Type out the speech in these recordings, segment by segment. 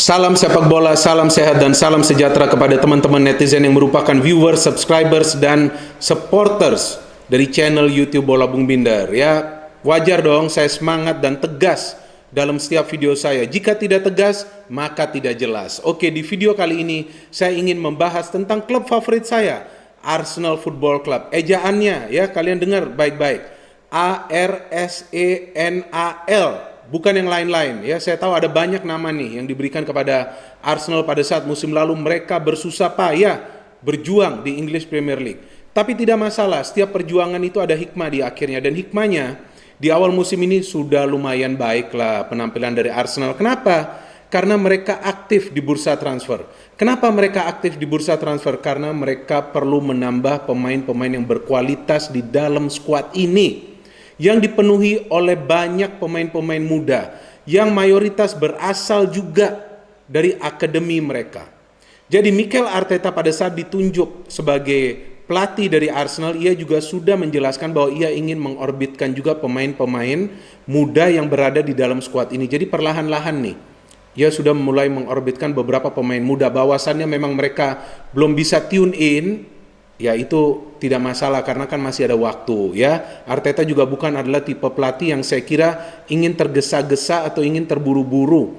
Salam sepak bola, salam sehat dan salam sejahtera kepada teman-teman netizen yang merupakan viewers, subscribers dan supporters dari channel YouTube Bola Bung Binder. Ya, wajar dong saya semangat dan tegas dalam setiap video saya. Jika tidak tegas, maka tidak jelas. Oke, di video kali ini saya ingin membahas tentang klub favorit saya, Arsenal Football Club. Ejaannya ya, kalian dengar baik-baik. ARSENAL. Bukan yang lain-lain ya. Saya tahu ada banyak nama nih yang diberikan kepada Arsenal pada saat musim lalu mereka bersusah payah berjuang di English Premier League. Tapi tidak masalah, setiap perjuangan itu ada hikmah di akhirnya, dan hikmahnya di awal musim ini sudah lumayan baik lah penampilan dari Arsenal. Kenapa? Karena mereka aktif di bursa transfer. Kenapa mereka aktif di bursa transfer? Karena mereka perlu menambah pemain-pemain yang berkualitas di dalam skuad ini, yang dipenuhi oleh banyak pemain-pemain muda yang mayoritas berasal juga dari akademi mereka. Jadi Mikel Arteta pada saat ditunjuk sebagai pelatih dari Arsenal, ia juga sudah menjelaskan bahwa ia ingin mengorbitkan juga pemain-pemain muda yang berada di dalam skuad ini. Jadi perlahan-lahan nih, ia sudah mulai mengorbitkan beberapa pemain muda. Bahwasannya memang mereka belum bisa tune in, ya itu tidak masalah karena kan masih ada waktu ya. Arteta juga bukan adalah tipe pelatih yang saya kira ingin tergesa-gesa atau ingin terburu-buru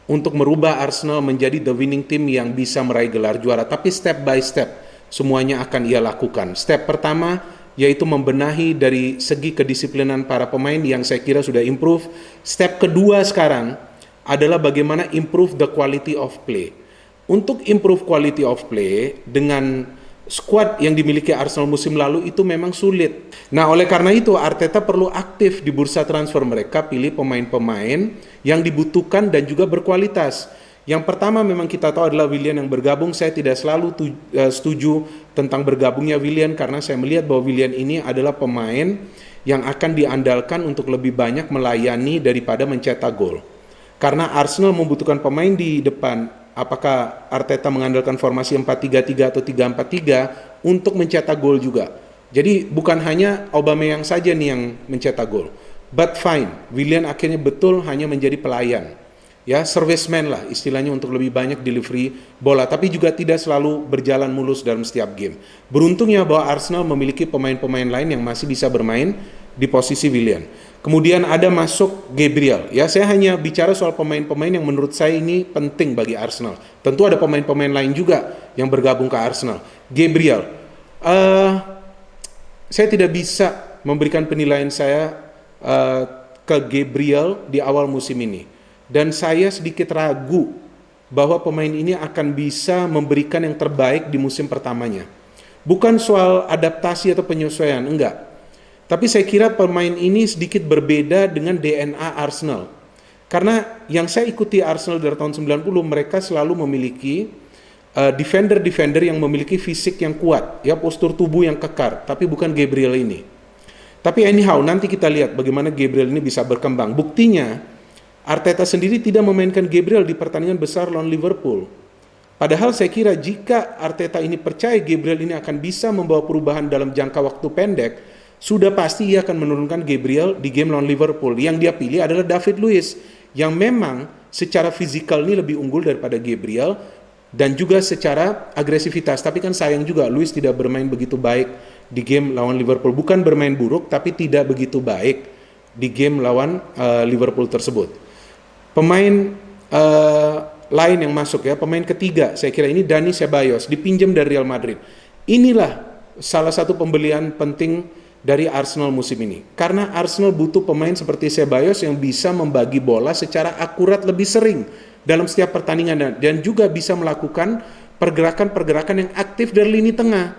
untuk merubah Arsenal menjadi the winning team yang bisa meraih gelar juara. Tapi step by step semuanya akan ia lakukan. Step pertama yaitu membenahi dari segi kedisiplinan para pemain yang saya kira sudah improve. Step kedua sekarang adalah bagaimana improve the quality of play. Untuk improve quality of play dengan skuad yang dimiliki Arsenal musim lalu itu memang sulit. Nah, oleh karena itu Arteta perlu aktif di bursa transfer mereka, pilih pemain-pemain yang dibutuhkan dan juga berkualitas. Yang pertama memang kita tahu adalah Willian yang bergabung. Saya tidak selalu setuju tentang bergabungnya Willian karena saya melihat bahwa Willian ini adalah pemain yang akan diandalkan untuk lebih banyak melayani daripada mencetak gol. Karena Arsenal membutuhkan pemain di depan. Apakah Arteta mengandalkan formasi 4-3-3 atau 3-4-3 untuk mencetak gol juga. Jadi bukan hanya Aubameyang saja nih yang mencetak gol. But fine, Willian akhirnya betul hanya menjadi pelayan. Ya, serviceman lah istilahnya untuk lebih banyak delivery bola. Tapi juga tidak selalu berjalan mulus dalam setiap game. Beruntungnya bahwa Arsenal memiliki pemain-pemain lain yang masih bisa bermain di posisi Willian. Kemudian ada masuk Gabriel. Ya, saya hanya bicara soal pemain-pemain yang menurut saya ini penting bagi Arsenal. Tentu ada pemain-pemain lain juga yang bergabung ke Arsenal. Gabriel, saya tidak bisa memberikan penilaian saya ke Gabriel di awal musim ini. Dan saya sedikit ragu bahwa pemain ini akan bisa memberikan yang terbaik di musim pertamanya. Bukan soal adaptasi atau penyesuaian, enggak. Tapi saya kira pemain ini sedikit berbeda dengan DNA Arsenal. Karena yang saya ikuti Arsenal dari tahun 90, mereka selalu memiliki defender-defender yang memiliki fisik yang kuat, ya, postur tubuh yang kekar, tapi bukan Gabriel ini. Tapi anyhow, nanti kita lihat bagaimana Gabriel ini bisa berkembang. Buktinya, Arteta sendiri tidak memainkan Gabriel di pertandingan besar lawan Liverpool. Padahal saya kira jika Arteta ini percaya Gabriel ini akan bisa membawa perubahan dalam jangka waktu pendek, sudah pasti ia akan menurunkan Gabriel di game lawan Liverpool. Yang dia pilih adalah David Luiz, yang memang secara fisikal ini lebih unggul daripada Gabriel dan juga secara agresivitas. Tapi kan sayang juga Luiz tidak bermain begitu baik di game lawan Liverpool. Bukan bermain buruk, tapi tidak begitu baik di game lawan Liverpool tersebut. Pemain lain yang masuk ya, pemain ketiga saya kira ini Dani Ceballos, dipinjam dari Real Madrid. Inilah salah satu pembelian penting dari Arsenal musim ini. Karena Arsenal butuh pemain seperti Ceballos yang bisa membagi bola secara akurat lebih sering dalam setiap pertandingan dan juga bisa melakukan pergerakan-pergerakan yang aktif dari lini tengah.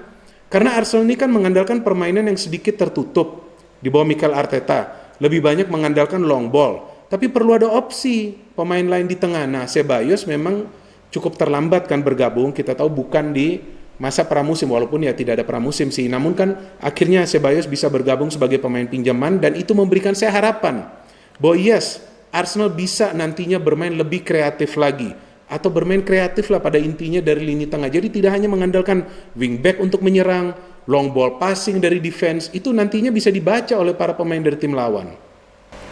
Karena Arsenal ini kan mengandalkan permainan yang sedikit tertutup di bawah Mikel Arteta. Lebih banyak mengandalkan long ball. Tapi perlu ada opsi pemain lain di tengah. Nah, Ceballos memang cukup terlambat kan bergabung. Kita tahu bukan di masa pramusim, walaupun ya tidak ada pramusim sih. Namun kan akhirnya Ceballos bisa bergabung sebagai pemain pinjaman dan itu memberikan saya harapan bahwa yes, Arsenal bisa nantinya bermain lebih kreatif lagi atau bermain kreatif lah pada intinya dari lini tengah. Jadi tidak hanya mengandalkan wingback untuk menyerang, long ball passing dari defense, itu nantinya bisa dibaca oleh para pemain dari tim lawan.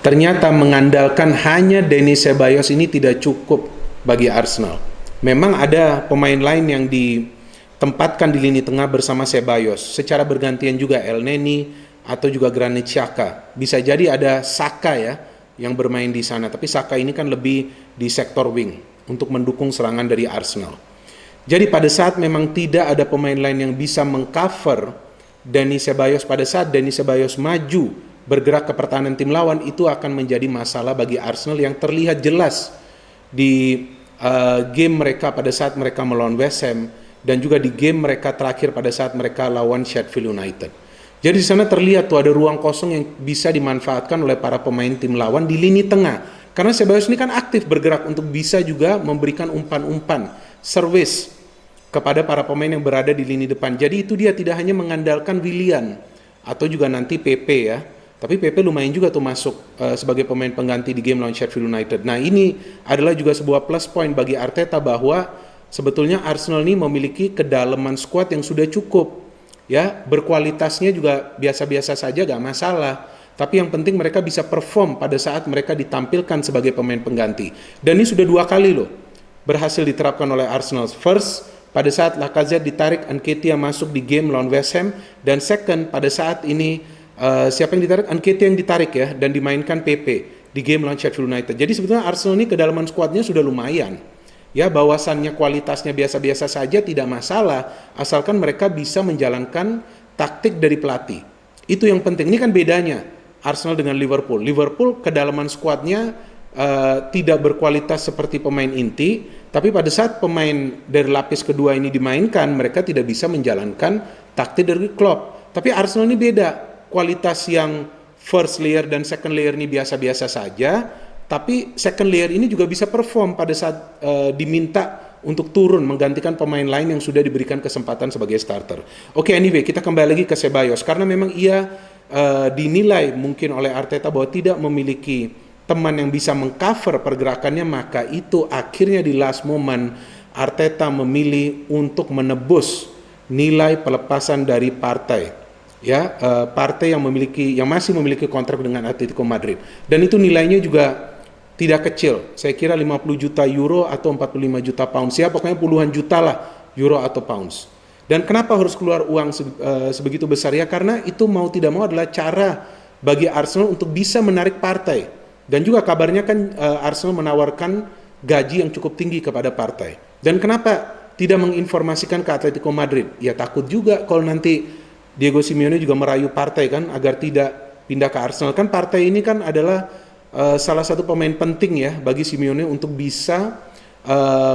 Ternyata mengandalkan hanya Dani Ceballos ini tidak cukup. bagi Arsenal. Memang ada pemain lain yang ditempatkan di lini tengah bersama Ceballos. Secara bergantian juga El Neni atau juga Granit Xhaka. Bisa jadi ada Saka ya yang bermain di sana. Tapi Saka ini kan lebih di sektor wing untuk mendukung serangan dari Arsenal. Jadi pada saat memang tidak ada pemain lain yang bisa mengcover Dani Ceballos, pada saat Dani Ceballos maju bergerak ke pertahanan tim lawan, itu akan menjadi masalah bagi Arsenal yang terlihat jelas di game mereka pada saat mereka melawan West Ham dan juga di game mereka terakhir pada saat mereka lawan Sheffield United. Jadi di sana terlihat tuh ada ruang kosong yang bisa dimanfaatkan oleh para pemain tim lawan di lini tengah. Karena Ceballos ini kan aktif bergerak untuk bisa juga memberikan umpan-umpan, service kepada para pemain yang berada di lini depan. Jadi itu dia tidak hanya mengandalkan Willian atau juga nanti Pepe ya. Tapi Pepe lumayan juga tuh masuk sebagai pemain pengganti di game lawan Sheffield United. Nah ini adalah juga sebuah plus point bagi Arteta bahwa sebetulnya Arsenal ini memiliki kedalaman skuad yang sudah cukup. Ya, berkualitasnya juga biasa-biasa saja, gak masalah. Tapi yang penting mereka bisa perform pada saat mereka ditampilkan sebagai pemain pengganti. Dan ini sudah 2 kali loh berhasil diterapkan oleh Arsenal. First, pada saat Lacazette ditarik, Nketiah masuk di game lawan West Ham. Dan second, pada saat ini siapa yang ditarik? Nketiah yang ditarik ya, dan dimainkan Pepe di game lawan Sheffield United. Jadi sebetulnya Arsenal ini kedalaman skuadnya sudah lumayan. Ya, bahwasannya kualitasnya biasa-biasa saja tidak masalah, asalkan mereka bisa menjalankan taktik dari pelatih. Itu yang penting. Ini kan bedanya Arsenal dengan Liverpool. Liverpool kedalaman skuadnya tidak berkualitas seperti pemain inti, tapi pada saat pemain dari lapis kedua ini dimainkan, mereka tidak bisa menjalankan taktik dari Klopp. Tapi Arsenal ini beda. Kualitas yang first layer dan second layer ini biasa-biasa saja, tapi second layer ini juga bisa perform pada saat diminta untuk turun menggantikan pemain lain yang sudah diberikan kesempatan sebagai starter. Oke, anyway, kita kembali lagi ke Ceballos karena memang ia dinilai mungkin oleh Arteta bahwa tidak memiliki teman yang bisa mengcover pergerakannya, maka itu akhirnya di last moment Arteta memilih untuk menebus nilai pelepasan dari partai. Ya, partai yang masih memiliki kontrak dengan Atletico Madrid, dan itu nilainya juga tidak kecil. Saya kira 50 juta euro atau 45 juta pounds. Ya, pokoknya puluhan juta lah euro atau pounds. Dan kenapa harus keluar uang sebegitu besar? Ya, karena itu mau tidak mau adalah cara bagi Arsenal untuk bisa menarik partai. Dan juga kabarnya kan Arsenal menawarkan gaji yang cukup tinggi kepada partai. Dan kenapa tidak menginformasikan ke Atletico Madrid? Ya, takut juga kalau nanti Diego Simeone juga merayu partai kan agar tidak pindah ke Arsenal. Kan partai ini kan adalah salah satu pemain penting ya bagi Simeone untuk bisa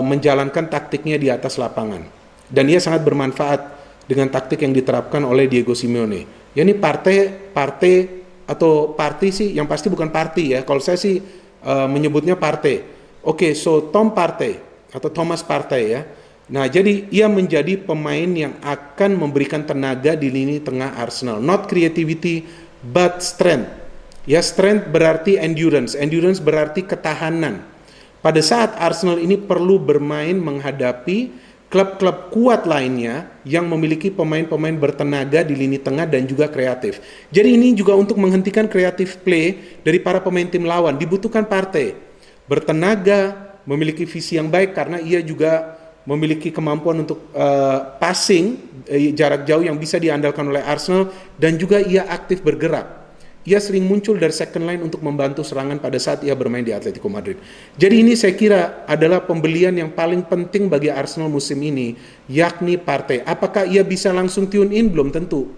menjalankan taktiknya di atas lapangan. Dan ia sangat bermanfaat dengan taktik yang diterapkan oleh Diego Simeone. Ya, ini partai atau party sih, yang pasti bukan party ya. Kalau saya sih menyebutnya partai. Oke, so Tom Partey atau Thomas Partey ya. Nah, jadi ia menjadi pemain yang akan memberikan tenaga di lini tengah Arsenal. Not creativity, but strength. Ya, strength berarti endurance. Endurance berarti ketahanan. Pada saat Arsenal ini perlu bermain menghadapi klub-klub kuat lainnya yang memiliki pemain-pemain bertenaga di lini tengah dan juga kreatif. Jadi ini juga untuk menghentikan creative play dari para pemain tim lawan. Dibutuhkan Partey bertenaga, memiliki visi yang baik karena ia juga memiliki kemampuan untuk passing jarak jauh yang bisa diandalkan oleh Arsenal, dan juga ia aktif bergerak. Ia sering muncul dari second line untuk membantu serangan pada saat ia bermain di Atletico Madrid. Jadi ini saya kira adalah pembelian yang paling penting bagi Arsenal musim ini, yakni Partey. Apakah ia bisa langsung tune in? Belum tentu.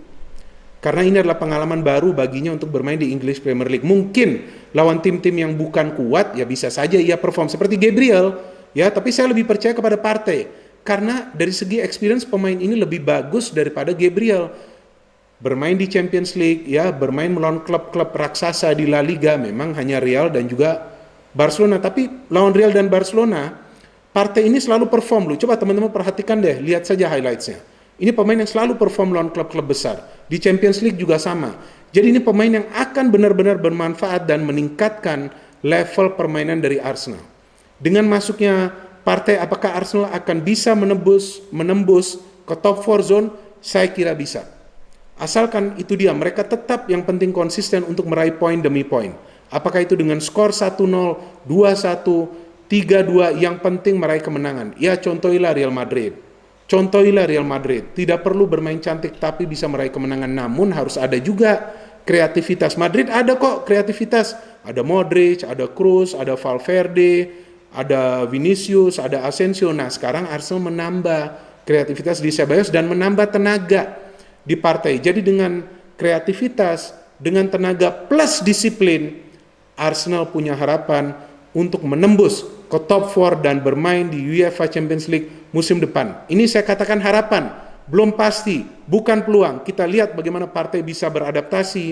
Karena ini adalah pengalaman baru baginya untuk bermain di English Premier League. Mungkin lawan tim-tim yang bukan kuat, ya bisa saja ia perform seperti Gabriel. Ya, tapi saya lebih percaya kepada Partey karena dari segi experience pemain ini lebih bagus daripada Gabriel. Bermain di Champions League, ya, bermain melawan klub-klub raksasa di La Liga, memang hanya Real dan juga Barcelona. Tapi lawan Real dan Barcelona, Partey ini selalu perform loh. Coba teman-teman perhatikan deh, lihat saja highlights-nya. Ini pemain yang selalu perform lawan klub-klub besar. Di Champions League juga sama. Jadi ini pemain yang akan benar-benar bermanfaat dan meningkatkan level permainan dari Arsenal. Dengan masuknya Partey, apakah Arsenal akan bisa menembus ke top 4 zone? Saya kira bisa. Asalkan itu dia, mereka tetap yang penting konsisten untuk meraih poin demi poin. Apakah itu dengan skor 1-0, 2-1, 3-2 yang penting meraih kemenangan. Ya contohilah Real Madrid. Contohilah Real Madrid. Tidak perlu bermain cantik tapi bisa meraih kemenangan. Namun harus ada juga kreativitas. Madrid ada kok kreativitas. Ada Modric, ada Kroos, ada Valverde, ada Vinicius, ada Asensio. Nah sekarang Arsenal menambah kreativitas di Ceballos dan menambah tenaga di partai. Jadi dengan kreativitas, dengan tenaga plus disiplin, Arsenal punya harapan untuk menembus ke top 4 dan bermain di UEFA Champions League musim depan. Ini saya katakan harapan, belum pasti, bukan peluang. Kita lihat bagaimana partai bisa beradaptasi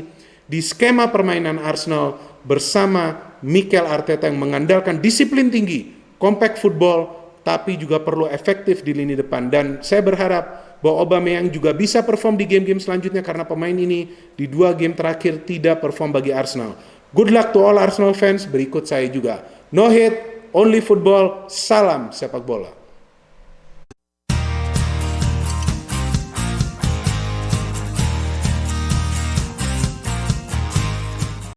di skema permainan Arsenal bersama Mikel Arteta yang mengandalkan disiplin tinggi, compact football, tapi juga perlu efektif di lini depan. Dan saya berharap bahwa Aubameyang juga bisa perform di game-game selanjutnya karena pemain ini di 2 game terakhir tidak perform bagi Arsenal. Good luck to all Arsenal fans, berikut saya juga. No hate, only football, salam sepak bola.